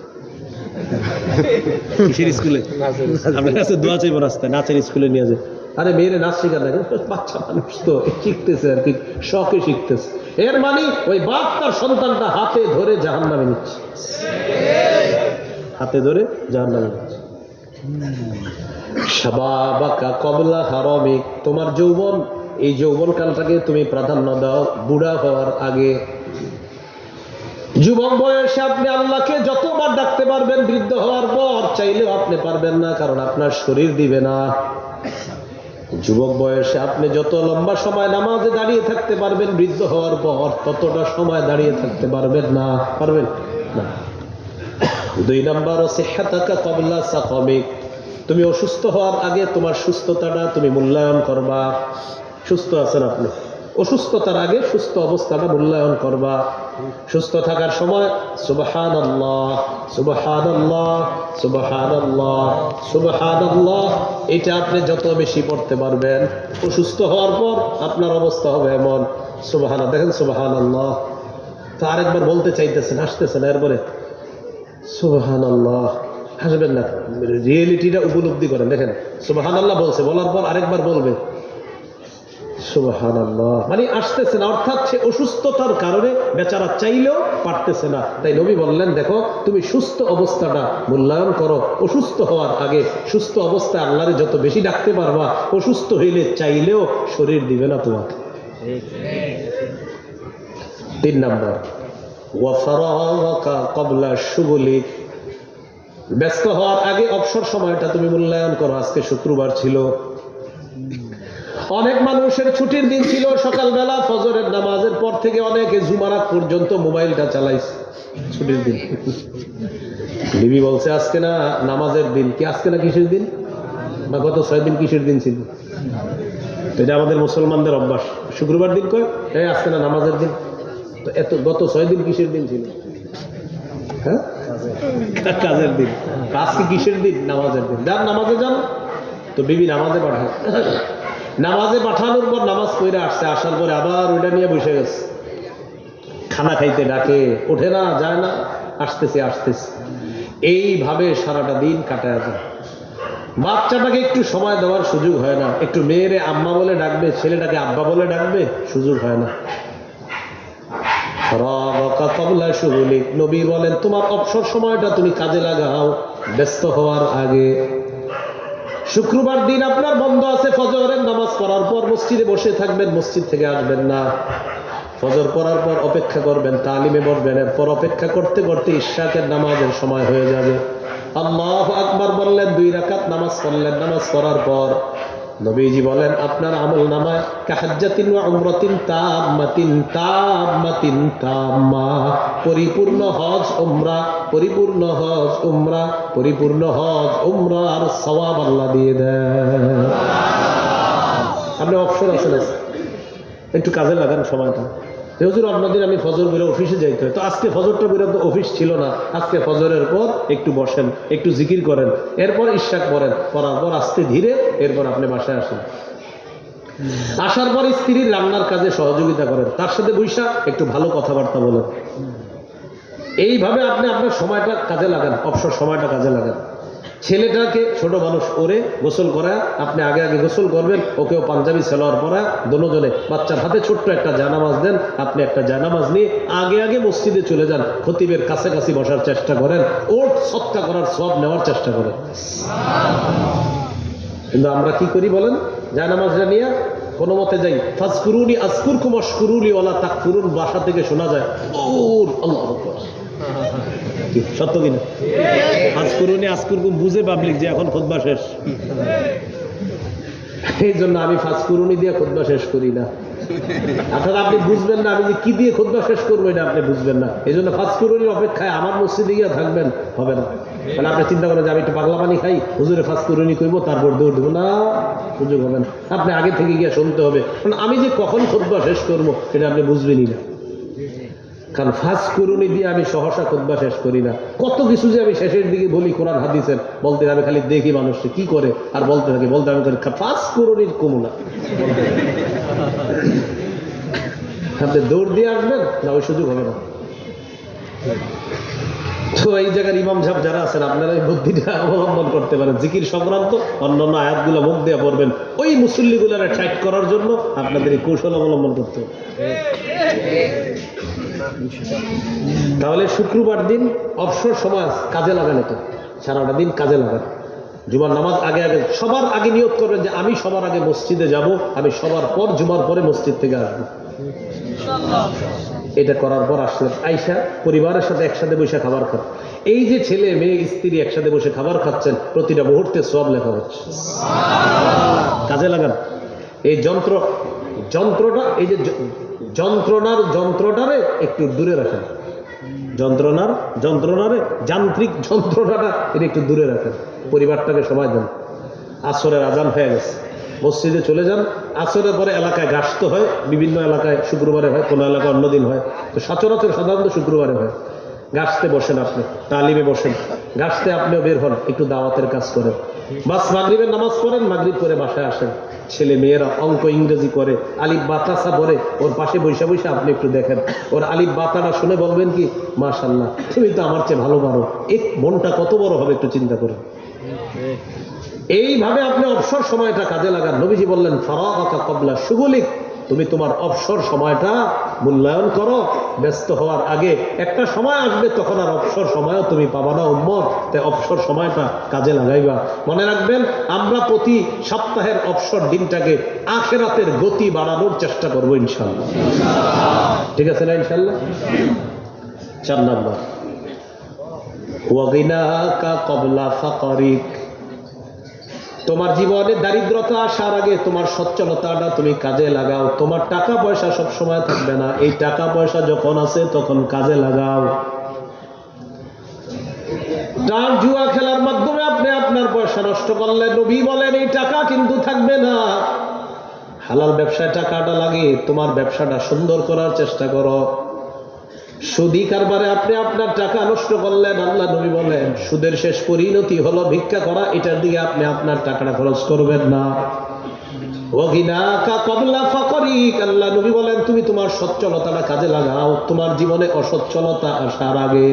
কিসের স্কুলে? আপনার কাছে দোয়া চাইব রাস্তায়, নাচের স্কুলে নিয়ে যায়। আরে মেয়েরে নাচ শেখার না, বাচ্চা মানুষ তো শিখতেছে আর কি, শখে শিখতেছে। এর মানে ওই বাপ তার সন্তানটা হাতে ধরে জাহান্নামে নিচ্ছে, হাতে ধরে জাহান্নামে নিচ্ছে। শাবাবাকা ক্বাবলা হারামিক, তোমার যৌবন, এই যৌবন কালটাকে তুমি প্রাধান্য দাও বুড়া হওয়ার আগে। যুবক বয়সে আপনি আল্লাহকে যতবার ডাকতে পারবেন, বৃদ্ধ হওয়ার পর চাইলেও আপনি পারবেন না, কারণ আপনার শরীর দিবে না। যুবক বয়সে আপনি যত লম্বা সময় নামাজে দাঁড়িয়ে থাকতে পারবেন, বৃদ্ধ হওয়ার পর ততটা সময় দাঁড়িয়ে থাকতে পারবেন না। পারবেন না। 2 নম্বর, সিহহাতাকা ক্বাবলা সাকামিক। তুমি অসুস্থ হওয়ার আগে তোমার সুস্থতাটা তুমি মূল্যায়ন করবা। সুস্থ আছেন আপনি, অসুস্থতার আগে সুস্থ অবস্থাটা মূল্যায়ন করবা। সুস্থ থাকার সময় সুবহানাল্লাহ সুবহানাল্লাহ সুবহানাল্লাহ সুবহানাল্লাহ, এটা আপনি যত বেশি পড়তে পারবেন, অসুস্থ হওয়ার পর আপনার অবস্থা হবে এমন। সুবহানাল্লাহ, দেখেন সুবহানাল্লাহ, তো আরেকবার বলতে চাইতেছেন, আসতেছেন, এরপরে সুবহানাল্লাহ, হাসবেন না, রিয়েলিটিটা উপলব্ধি করেন। দেখেন সুবহানাল্লাহ বলছে, বলার পর আরেকবার বলবে সুবহানাল্লাহ, মানে আসতেছে না, অর্থাৎ সে অসুস্থতার কারণে বেচারা চাইলেও পারতেছে না। তাই নবী বললেন, দেখো তুমি সুস্থ অবস্থাটা মূল্যায়ন করো। অসুস্থ হওয়ার আগে সুস্থ অবস্থায় আল্লাহরে যত বেশি ডাকতে পারবা, অসুস্থ হইলে চাইলেও শরীর দিবে না তোমাকে। 3 নম্বর, ওয়া ফারাগাকা ক্বাবলা শুগলিক। ব্যস্ত হওয়ার আগে অবসর সময়টা তুমি মূল্যায়ন করো। আজকে শুক্রবার ছিল, অনেক মানুষের ছুটির দিন ছিল। সকালবেলা ফজরের নামাজের পর থেকে অনেকে জুমারাত পর্যন্ত মোবাইলটা চালাইছে, ছুটির দিন। বিবি বলছে আজকে না নামাজের দিন। কি আজকে না কিসের দিন? বা গত 6 দিন কিসের দিন ছিল? এটা আমাদের মুসলমানদের অভ্যাস, শুক্রবার দিন কয় এই আজকে না নামাজের দিন। তো এত গত 6 দিন কিসের দিন ছিল? হ্যাঁ, কাজের দিন। আজকে কিসের দিন? নামাজের দিন। যান নামাজে যান। তো বিবি নামাজে পাঠায়, নামাজে পাঠানোর পর নামাজ পড়ে আসছে, আসার পরে আবার ওইটা নিয়ে বসে গেছে, খানা খাইতে ডাকে, ওঠে না, যায় না, আসতেছে আসতেছে, এইভাবে সারাটা দিন কাটায় যায়। বাচ্চাটাকে একটু সময় দেওয়ার সুযোগ হয় না, একটু মেয়েরে আম্মা বলে ডাকবে, ছেলেটাকে আব্বা বলে ডাকবে, সুযোগ হয় না। নবী বলেন তোমার অবসর সময়টা তুমি কাজে লাগাও ব্যস্ত হওয়ার আগে। শুক্রবার দিন আপনার বন্ধ আছে, ফজরের নামাজ পড়ার পর মসজিদে বসে থাকবেন, মসজিদ থেকে আসবেন না। ফজর পড়ার পর অপেক্ষা করবেন, তালিমে বসবেন, এরপর অপেক্ষা করতে করতে ইশরাকের নামাজের সময় হয়ে যাবে। আল্লাহু আকবার বললেন, 2 রাকাত নামাজ পড়লেন। নামাজ পড়ার পর নবীজি বলেন আপনার আমল নামায় কাহাজ্জাতিন ওয়া উমরাতিন তাম্মাতিন তাম্মাতিন তাম্মা, পরিপূর্ণ হজ উমরা, পরিপূর্ণ হজ উমরা, পরিপূর্ণ হজ উমরার সওয়াব আল্লাহ দিয়ে দেন। আপনি অবসর আছেন, একটু কাজে লাগান সময়টা। হুজুর অন্যদিন আমি ফজর বেরো অফিসে যাইতে হয়, তো আজকে ফজরটা বেরো তো অফিস ছিল না, আজকে ফজরের পর একটু বসেন, একটু জিকির করেন, এরপর ইশরাক পড়েন, পড়ার পর আস্তে ধীরে এরপর আপনি বাসায় আসেন। আসার পর স্ত্রীর রান্নার কাজে সহযোগিতা করেন, তার সাথে বৈশা একটু ভালো কথাবার্তা বলেন। এইভাবে আপনি আপনার সময়টা কাজে লাগান, অবসর সময়টা কাজে লাগান। ছেলেটাকে ছোট মানুষ করে গোসল করা, আপনি আগে আগে গোসল করবেন, ওকেও পাঞ্জাবি সালোয়ার পরা, দোনোজনে বাচ্চার হাতে ছোট্ট একটা জানামাজ দেন, আপনি একটা জানামাজ নিয়ে আগে আগে মসজিদে চলে যান, খতিবের কাছাকাছি বসার চেষ্টা করেন, ওট সৎকা করার সব নেওয়ার চেষ্টা করেন। কিন্তু আমরা কি করি বলেন? জানামাজটা নিয়ে কোনো মতে যাই, ফাজকুরুনি আজকুরকুম ওয়াশকুরুলি ওয়ালা তাকফুরুন, বাসা থেকে শোনা যায় ওর আল্লাহু আকবার। সত্য কিনা? আজকুরুনি আজকুরকুম বুঝে পাবলিক যে এখন খুতবা শেষ, এই জন্য আমি ফাজকুরুনি দিয়ে খুতবা শেষ করি না। অর্থাৎ আপনি বুঝবেন না আমি যে কি দিয়ে খুতবা শেষ করবো, এটা আপনি বুঝবেন না। এই জন্য ফাজকুরুনির অপেক্ষায় আমার মসজিদে গিয়ে থাকবেন, হবে না। মানে আপনি চিন্তা করেন যে আমি একটু পাগলা পানি খাই, হুজুরে ফাজকুরুনি করবো, তারপর দৌড় দেবো না, সুযোগ হবে না। আপনি আগে থেকে গিয়ে শুনতে হবে, কারণ আমি যে কখন খুতবা শেষ করবো এটা আপনি বুঝবেনই না। কারণ ফাজকুরুনি দিয়ে আমি সহসা খুতবা শেষ করি না। কত কিছু যে আমি শেষের দিকে বলি কোরআন হাদিসের, বলতে আমি খালি দেখি মানুষকে কি করে আর বলতে থাকি, বলতে আমি ফাজকুরুনির কমুনা। আপনি দৌড় দিয়ে আসবেন না, ওই সুযোগ হবে না। তো এই জায়গার ইমাম সাহেব যারা আছেন, আপনারা এই বুদ্ধিটা অবলম্বন করতে পারেন। জিকির সংক্রান্ত অন্যান্য আয়াতগুলো মুখ দিয়ে পড়বেন, ওই মুসল্লিগুলার টাইট করার জন্য আপনাদের এই কৌশল অবলম্বন করতে হবে। তাহলে শুক্রবার দিন অবসর সময় কাজে লাগান, এটা সারাটা দিন কাজে লাগান। জুমার নামাজ আগে আগে সবার আগে নিয়ত করবেন যে আমি সবার আগে মসজিদে যাব, আমি সবার পর জুমার পরে মসজিদ থেকে আসবো। এটা করার পর আসলেন, আইসা পরিবারের সাথে একসাথে বসে খাবার খান। এই যে ছেলে মেয়ে স্ত্রী একসাথে বসে খাবার খাচ্ছেন, প্রতিটা মুহূর্তে সওয়াব লেখা হচ্ছে। কাজে লাগান এই যন্ত্রটা, এই যে যন্ত্রটারে একটু দূরে রাখেন, যন্ত্রণারে যান্ত্রিক যন্ত্রণাটা এটা একটু দূরে রাখেন, পরিবারটাকে সময় দেন। আসরের আজান হয়ে গেছে, মসজিদে চলে যান। আসরের পরে এলাকায় গাছতে হয়, বিভিন্ন এলাকায় শুক্রবারে হয়, কোনো এলাকায় অন্যদিন হয়, তো সচরাচর সাধারণত শুক্রবারে হয়। গাছতে বসেন, আপনি তালিমে বসেন, গাছতে আপনিও বের হন, একটু দাওয়াতের কাজ করেন। বাস মাগরিবের নামাজ পড়েন, মাগরিব করে বাসায় আসেন। ছেলে মেয়েরা অঙ্ক ইংরেজি করে, আলিফ বাতাসা পড়ে, ওর পাশে বৈশা বৈশা আপনি একটু দেখেন, ওর আলিফ বাতাটা শুনে বলবেন কি, মাশাআল্লাহ তুমি তো আমার চেয়ে ভালো পারো। এক মনটা কত বড় হবে একটু চিন্তা করুন। এইভাবে আপনি অবসর সময়টা কাজে লাগান। নবীজি বললেন ফারাগাকা ক্বাবলা শুগুলিক, তুমি তোমার অবসর সময়টা মূল্যায়ন করো। ব্যস্ত হওয়ার আগে একটা সময় আসবে, তখন আর অবসর সময়ও তুমি পাবা না উম্মত, তাই অবসর সময়টা কাজে লাগাইবা। মনে রাখবেন, আমরা প্রতি সপ্তাহের অবসর দিনটাকে আখিরাতের গতি বাড়ানোর চেষ্টা করবো ইনশাআল্লাহ। ঠিক আছে না ইনশাআল্লাহ? 4 নাম্বার, ওয়া গিনাকা ক্বাবলা ফাকরিক, তোমার জীবনে দারিদ্রতা আসার আগে তোমার সচ্ছলতাটা তুমি কাজে লাগাও। তোমার টাকা পয়সা সব সময় থাকবে না, এই টাকা পয়সা যখন আছে তখন কাজে লাগাও। টাকা জুয়া খেলার মাধ্যমে আপনি আপনার পয়সা নষ্ট করলে নবী বলেন এই টাকা কিন্তু থাকবে না। হালাল ব্যবসায় টাকাটা লাগে, তোমার ব্যবসাটা সুন্দর করার চেষ্টা করো। সুদী কারবারে আপনি আপনার টাকা নষ্ট করলেন, আল্লাহ নবী বলেন সুদের শেষ পরিণতি হলো ভিক্ষা করা, এটার দিকে আপনি আপনার টাকাটা খরচ করবেন না। ওয়াগিনাকা ক্বাবলা ফাকরিক, আল্লাহ নবী বলেন তুমি তোমার সচ্ছলতাটা কাজে লাগাও, তোমার জীবনে অসচ্ছলতা আসার আগে।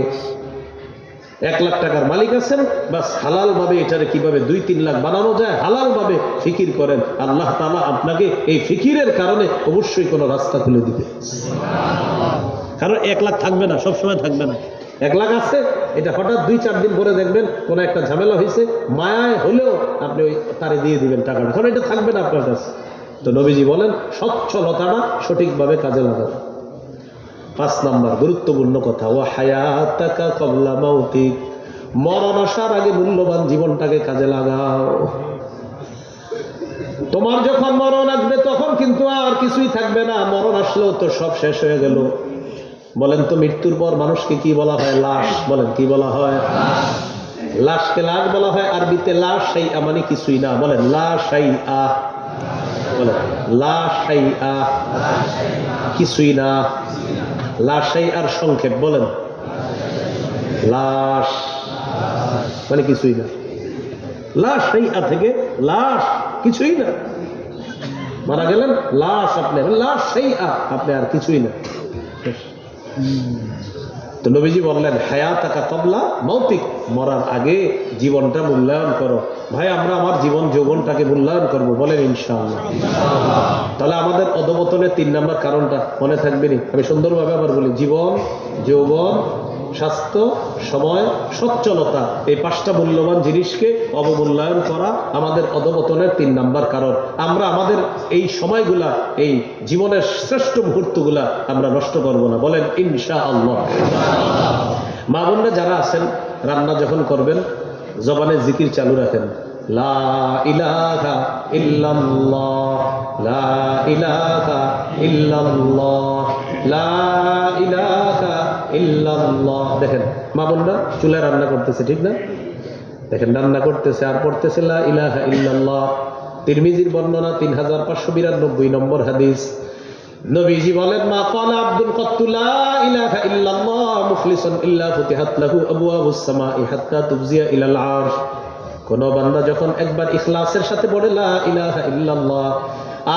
1 লাখ টাকার মালিক আছেন, বাস হালাল ভাবে এটারে কিভাবে 2-3 লাখ বানানো যায় হালাল ভাবে ফিকির করেন, আল্লাহ তাআলা আপনাকে এই ফিকিরের কারণে অবশ্যই কোনো রাস্তা খুলে দিবে। কারণ 1 লাখ থাকবে না, সবসময় থাকবে না। 1 লাখ আছে, এটা হঠাৎ 2-4 দিন পরে দেখবেন কোনো একটা ঝামেলা হয়েছে, মায়ায় হলেও আপনি ওই তারে দিয়ে দিবেন টাকাটা, কারণ এটা থাকবে না আপনার কাছে। তো নবীজি বলেন সচ্ছলতাটা সঠিকভাবে কাজে লাগাও। 5 নাম্বার গুরুত্বপূর্ণ কথা, ওয়া হায়াতাকা ক্বাবলা মাউতিক, মরণ আসার আগে মূল্যবান জীবনটাকে কাজে লাগাও। তোমার যখন মরণ আসবে তখন কিন্তু আর কিছুই থাকবে না, মরণ আসলেও তো সব শেষ হয়ে গেল। বলেন তো মৃত্যুর পর মানুষকে কি বলা হয়? লাশ। বলেন কি বলা হয়? লাশকে লাশ বলা হয়, আরবিতে লাশ শাইআ মানে কিছুই না। বলেন লা শাইআ, বলেন লা শাইআ, কিছুই না। লা শাইআর সংক্ষেপ বলেন লাশ, মানে কিছুই না। লা শাইআ থেকে লাশ, কিছুই না। মারা গেলেন লাশ, আপনি লা শাইআ, আপনি আর কিছুই না। তো নবীজি বললেন হায়াতাকা ক্বাবলা মাউতিক, মরার আগে জীবনটা মূল্যায়ন করো। ভাই আমরা আমার জীবন যৌবনটাকে মূল্যায়ন করবো, বলেন ইনশাআল্লাহ। তাহলে আমাদের অধঃপতনের 3 নাম্বার কারণটা মনে থাকবে নি? আমি সুন্দরভাবে আবার বলি, জীবন, যৌবন, স্বাস্থ্য, সময়, সচ্ছলতা, এই 5টা মূল্যবান জিনিসকে অবমূল্যায়ন করা আমাদের অধঃপতনের 3 নাম্বার কারণ। আমরা আমাদের এই সময়গুলা, এই জীবনের শ্রেষ্ঠ মুহূর্তগুলা আমরা নষ্ট করব না, বলেন ইনশাআল্লাহ। মা বোনরা যারা আছেন, রান্না যখন করবেন জবানে জিকির চালু রাখেন, লা ইলাহা ইল্লাল্লাহ, লা ইলাহা ইল্লাল্লাহ, লা ইলাহা ইল্লাল্লাহ। দেখেন মা বোনরা চুলায় রান্না করতেছে, ঠিক না? দেখেন রান্না করতেছে আর পড়তেছে লা ইলাহা ইল্লাল্লাহ। তিরমিজির বর্ণনা 3592 নম্বর হাদিস। নবীজি বলেন মা ক্বালা আব্দুল কত্তু লা ইলাহা ইল্লাল্লাহ মুখলিসান ইল্লা ফুতিহাত লাহু আবওয়াবুস সামাই হাত্তা তুফজিয়া ইলাল আরশ। কোন বান্দা যখন একবার ইখলাসের সাথে পড়ে লা ইলাহা ইল্লাল্লাহ,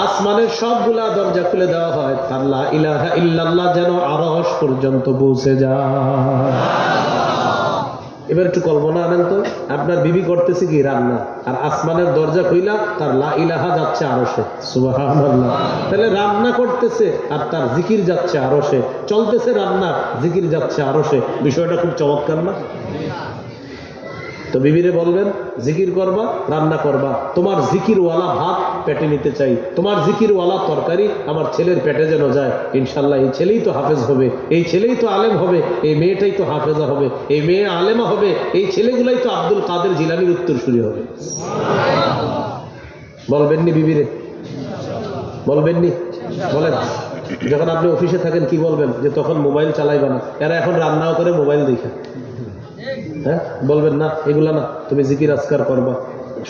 আসমানের সবগুলা দরজা খুলে দেওয়া হয়, তার লা ইলাহা ইল্লাল্লাহ যেন আরশ পর্যন্ত পৌঁছে যায়। এবার একটু কল্পনা আনেন তো, আপনার বিবি করতেছে কি রান্না, আর আসমানের দরজা খুইলা তার লা ইলাহা যাচ্ছে আরশে, সুবহানাল্লাহ। তাহলে রান্না করতেছে আর তার জিকির যাচ্ছে আরশে, চলতেছে রান্না, জিকির যাচ্ছে আরশে। বিষয়টা খুব চমৎকার না? তো বিবিরে বলবেন জিকির করবা, রান্না করবা, তোমার জিকিরওয়ালা ভাত পেটে নিতে চাই, তোমার জিকিরওয়ালা তরকারি আমার ছেলের পেটে যেন যায়। ইনশাল্লাহ এই ছেলেই তো হাফেজ হবে, এই ছেলেই তো আলেম হবে, এই মেয়েটাই তো হাফেজা হবে, এই মেয়ে আলেমা হবে, এই ছেলেগুলাই তো আব্দুল কাদের জিলানীর উত্তরসূরি হবে। বলবেননি বিবিরে? বলবেননি? বলেন। যখন আপনি অফিসে থাকেন কি বলবেন? যে তখন মোবাইল চালাইবা না, এরা এখন রান্নাও করে মোবাইল দেখে। হ্যাঁ, বলবেন না এগুলা না, তুমি জিকির আজকার করবা,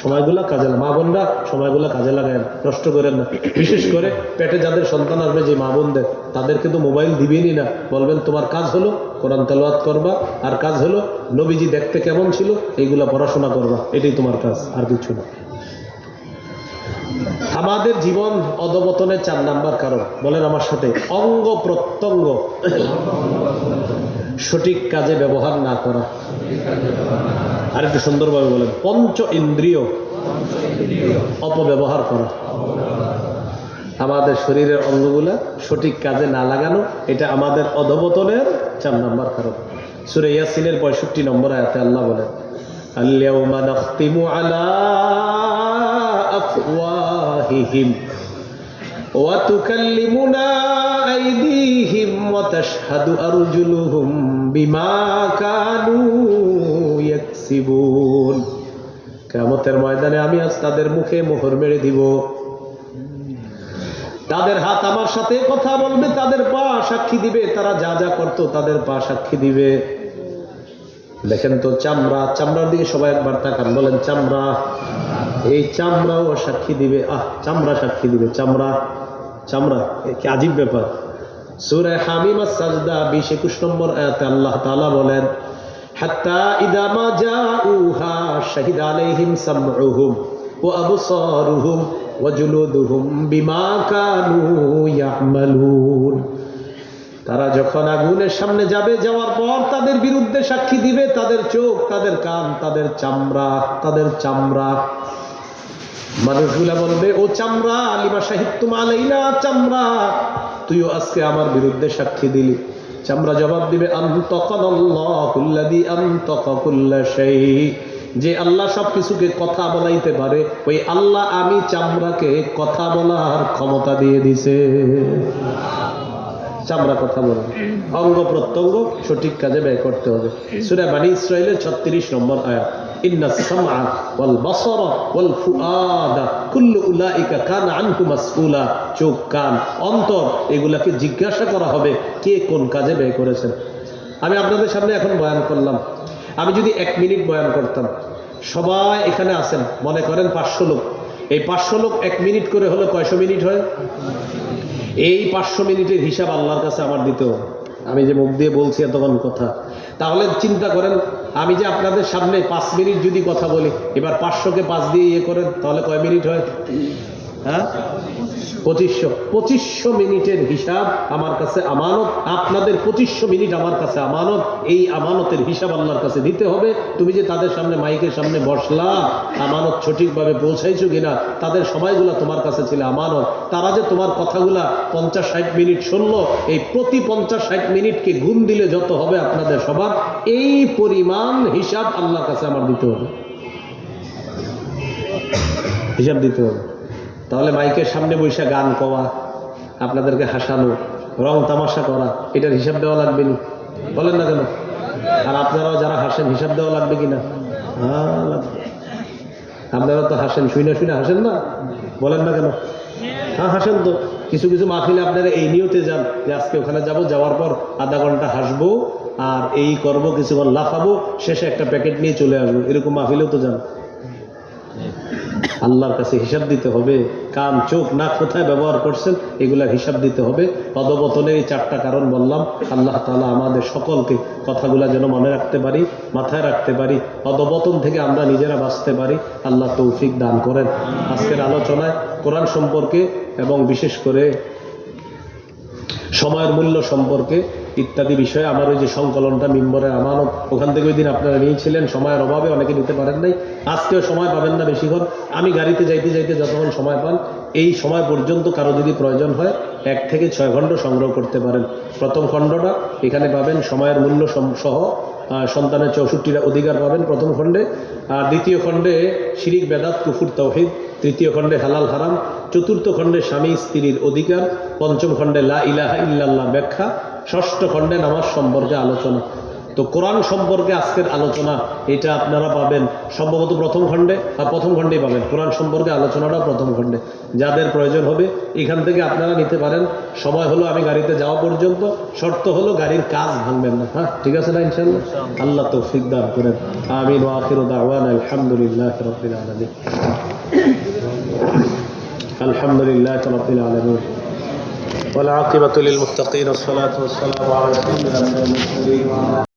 সময়গুলা কাজে লাগা। মা বোনরা সময়গুলা কাজে লাগায়, নষ্ট করেন না। বিশেষ করে পেটে যাদের সন্তান আসবে, যে মা বোনদের, তাদেরকে তো মোবাইল দিবেনই না। বলবেন তোমার কাজ হলো কোরআন তেলাওয়াত করবা, আর কাজ হলো নবীজি দেখতে কেমন ছিল এইগুলা পড়াশোনা করবা, এটাই তোমার কাজ, আর কিছু না। আমাদের জীবন অধপতনের 4 নাম্বার কারণ, বলেন আমার সাথে, অঙ্গ প্রত্যঙ্গ সঠিক কাজে ব্যবহার না করা। আর একটু সুন্দরভাবে বলেন, পঞ্চ ইন্দ্রিয় অপব্যবহার করা। আমাদের শরীরের অঙ্গগুলা সঠিক কাজে না লাগানো, এটা আমাদের অধপতনের 4 নাম্বার কারণ। সূরা ইয়াসিনের 65 নম্বর আয়াতে আল্লাহ বলেন, আল-ইয়াওমা নাখতিমু আলা আফওয়াহিহিম ওয়া তুকাল্লিমুনা আইদিহিম ওয়া তাশহাদু আরজুলুহুম বিমা কানু ইয়াকসিবুন। কিয়ামতের ময়দানে আমি আজ তাদের মুখে মোহর মেরে দিব, তাদের হাত আমার সাথে কথা বলবে, তাদের পা সাক্ষী দিবে, তারা যা যা করতো তাদের পা সাক্ষী দিবে। দেখেন তো চামড়া, চামড়ার দিকে সবাই একবার তাকান, বলেন চামড়া। এই চামড়াও সাক্ষী দিবে। চামড়া সাক্ষী দিবে, চামড়া, চামড়া, কি আজীব ব্যাপার। সূরা হামিম আস-সাজদা 20-21 নম্বর আয়াতে আল্লাহ তাআলা বলেন, হাত্তা ইযা মা জাউহা শাহিদা আলাইহিম সামউহুম ওয়া আবসারুহুম ওয়া জুলুদুহুম বিমা কানু ইয়ামালুন। তারা যখন আগুনের সামনে যাবে, যাওয়ার পর তাদের বিরুদ্ধে সাক্ষী দিবে তাদের চোখ, তাদের কান, তাদের চামড়া, তাদের চামড়া। মানুষগুলা বলবে, ও চামড়া, লিমা শাহিদতুম আলাইনা, চামড়া তুইও আজকে আমার বিরুদ্ধে সাক্ষী দিলি। চামড়া জবাব দিবে, আনতাকানাল্লাহুল্লাযী আনতাকা কুল্লা শাই, যে আল্লাহ সবকিছুকে কথা বলাইতে পারে, ওই আল্লাহ আমি চামড়াকে কথা বলার ক্ষমতা দিয়ে দিছে। চামড়া কথা বলবে, অঙ্গ প্রত্যঙ্গ সঠিক কাজে ব্যয় করতে হবে। সূরা বনী ইসরাঈলের 36 নম্বর আয়াত, ইন্নাস সামআ ওয়াল বাসারা ওয়াল ফুআদা কুল্লু উলাইকা কানা আনহু মাসউলা। চোখ, কান, অন্তর, এগুলাকে জিজ্ঞাসা করা হবে কে কোন কাজে ব্যয় করেছেন। আমি আপনাদের সামনে এখন বয়ান করলাম, আমি যদি 1 মিনিট বয়ান করতাম, সবাই এখানে আছেন, মনে করেন 500 লোক, এই 500 লোক 1 মিনিট করে হলে কয়শো মিনিট হয়? এই 500 মিনিটের হিসাব আল্লাহর কাছে আমার দিতে হবে। আমি যে মুখ দিয়ে বলছি এতক্ষণ কথা, তাহলে চিন্তা করেন, আমি যে আপনাদের সামনে 5 মিনিট যদি কথা বলি, এবার 500কে 5 দিয়ে ইয়ে করেন, তাহলে কয় মিনিট হয়? হ্যাঁ, 2500 মিনিটের হিসাব আমার কাছে আমানত। আপনাদের 2500 মিনিট আমার কাছে আমানত। এই আমানতের হিসাব আল্লাহর কাছে দিতে হবে। তুমি যে তাদের সামনে মাইকের সামনে বসলা, আমানত সঠিকভাবে পৌঁছাইছো কিনা, তাদের সময়গুলা তোমার কাছে ছিল আমানত। তারা যে তোমার কথাগুলা 50-60 মিনিট শুনলো, এই প্রতি 50-60 মিনিটকে গুণ দিলে যত হবে আপনাদের সবার, এই পরিমাণ হিসাব আল্লাহর কাছে আমার দিতে হবে, হিসাব দিতে হবে। তাহলে মাইকের সামনে বৈশা গান কোয়া, আপনাদেরকে হাসানো, রং তামাশা করা, এটার হিসাব দেওয়া লাগবে না? বলেন না কেন? আর আপনারাও যারা হাসেন, হিসাব দেওয়া লাগবে কিনা? হ্যাঁ লাগবে। আপনারা তো হাসেন, শুনে শুনে হাসেন না? বলেন না কেন? হ্যাঁ হাসেন তো। কিছু কিছু মাহফিলে আপনারা এই নিয়তে যান যে আজকে ওখানে যাব, যাওয়ার পর আধা ঘন্টা হাসবো আর এই করবো, কিছুক্ষণ লাফাবো, শেষে একটা প্যাকেট নিয়ে চলে আসবো, এরকম মাহফিলেও তো যান। আল্লাহর কাছে হিসাব দিতে হবে। কান, চোখ, নাক কোথায় ব্যবহার করছেন এগুলার হিসাব দিতে হবে। অধপতনের এই 4টা কারণ বললাম। আল্লাহ তাআলা আমাদের সকলকে কথাগুলা যেন মনে রাখতে পারি, মাথায় রাখতে পারি, অধপতন থেকে আমরা নিজেরা বাঁচতে পারি। আল্লাহ তৌফিক দান করেন। আজকের আলোচনায় কোরআন সম্পর্কে এবং বিশেষ করে সময়ের মূল্য সম্পর্কে ইত্যাদি বিষয়ে আমার ওই যে সংকলনটা মিম্বরের আমানত, ওখান থেকে ওই দিন আপনারা নিয়েছিলেন, সময়ের অভাবে অনেকে নিতে পারেন নাই। আজকেও সময় পাবেন না বেশিক্ষণ। আমি গাড়িতে যাইতে যাইতে যতক্ষণ সময় পান, এই সময় পর্যন্ত কারো যদি প্রয়োজন হয় 1 থেকে 6 খণ্ড সংগ্রহ করতে পারেন। প্রথম খণ্ডটা এখানে পাবেন সময়ের মূল্য সহ, সন্তানের 64টা অধিকার পাবেন প্রথম খণ্ডে। আর দ্বিতীয় খণ্ডে শিরিক বেদাত কুফুর তাওহীদ, তৃতীয় খণ্ডে হালাল হারাম, চতুর্থ খণ্ডে স্বামী স্ত্রীর অধিকার, পঞ্চম খণ্ডে লা ইলাহা ইল্লাল্লাহ ব্যাখ্যা, ষষ্ঠ খণ্ডে নামাজ সম্পর্কে আলোচনা। তো কোরআন সম্পর্কে আজকের আলোচনা এটা আপনারা পাবেন সম্ভবত প্রথম খণ্ডেই পাবেন। কোরআন সম্পর্কে আলোচনাটা প্রথম খণ্ডে। যাদের প্রয়োজন হবে এখান থেকে আপনারা নিতে পারেন। সময় হলো আমি গাড়িতে যাওয়া পর্যন্ত, শর্ত হলো গাড়ির কাজ ভাঙবেন না। হ্যাঁ, ঠিক আছে না? ইনশাআল্লাহ আল্লাহ তৌফিক দান করেন। আমিন ওয়া আখিরু দাওয়ানা আলহামদুলিল্লাহি রাব্বিল আলামিন। আলহামদুলিল্লাহি রাব্বিল আলামিন ওয়াল আকিবাতু লিল মুত্তাকিন ওয়াস সালাতু ওয়াস সালামু আলা রাসূলিল্লাহি ওয়া আলা আলিহি ওয়া